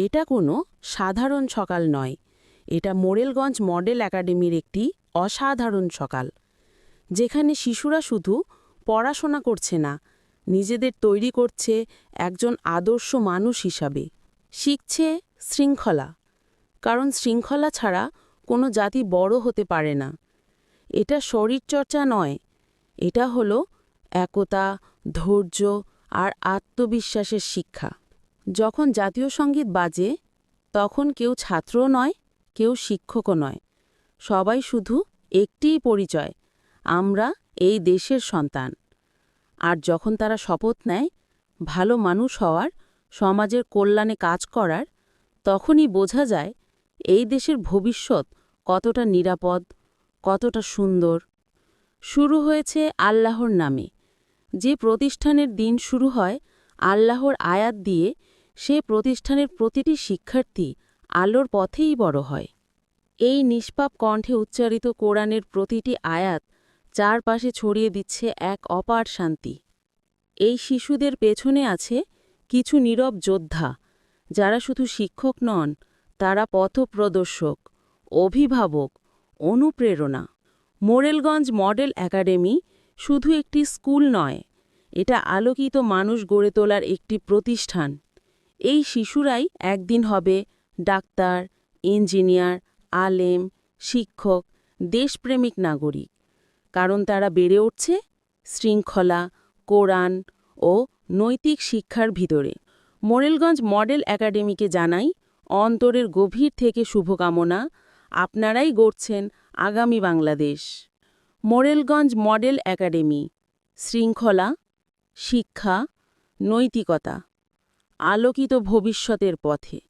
এটা কোনো সাধারণ সকাল নয়, এটা মোরেলগঞ্জ মডেল একাডেমির একটি অসাধারণ সকাল, যেখানে শিশুরা শুধু পড়াশোনা করছে না, নিজেদের তৈরি করছে একজন আদর্শ মানুষ হিসাবে। শিখছে শৃঙ্খলা, কারণ শৃঙ্খলা ছাড়া কোনো জাতি বড় হতে পারে না। এটা শরীরচর্চা নয়, এটা হলো একতা, ধৈর্য আর আত্মবিশ্বাসের শিক্ষা। যখন জাতীয় সঙ্গীত বাজে, তখন কেউ ছাত্রও নয়, কেউ শিক্ষকও নয়, সবাই শুধু একটিই পরিচয়, আমরা এই দেশের সন্তান। আর যখন তারা শপথ নেয় ভালো মানুষ হওয়ার, সমাজের কল্যাণে কাজ করার, তখনই বোঝা যায় এই দেশের ভবিষ্যৎ কতটা নিরাপদ, কতটা সুন্দর। শুরু হয়েছে আল্লাহর নামে। যে প্রতিষ্ঠানের দিন শুরু হয় আল্লাহর আয়াত দিয়ে, সে প্রতিষ্ঠানের প্রতিটি শিক্ষার্থী আলোর পথেই বড় হয়। এই নিষ্পাপ কণ্ঠে উচ্চারিত কোরআনের প্রতিটি আয়াত চারপাশে ছড়িয়ে দিচ্ছে এক অপার শান্তি। এই শিশুদের পেছনে আছে কিছু নীরব যোদ্ধা, যারা শুধু শিক্ষক নন, তারা পথপ্রদর্শক, অভিভাবক, অনুপ্রেরণা। মোরেলগঞ্জ মডেল একাডেমি শুধু একটি স্কুল নয়, এটা আলোকিত মানুষ গড়ে তোলার একটি প্রতিষ্ঠান। এই শিশুরাই একদিন হবে ডাক্তার, ইঞ্জিনিয়ার, আলেম, শিক্ষক, দেশপ্রেমিক নাগরিক, কারণ তারা বেড়ে উঠছে শৃঙ্খলা, কোরআন ও নৈতিক শিক্ষার ভিতরে। মোরেলগঞ্জ মডেল একাডেমিকে জানাই অন্তরের গভীর থেকে শুভকামনা। আপনারাই গড়ছেন আগামী বাংলাদেশ। মোরেলগঞ্জ মডেল একাডেমি, শৃঙ্খলা, শিক্ষা, নৈতিকতা, আলোকিত ভবিষ্যতের পথে।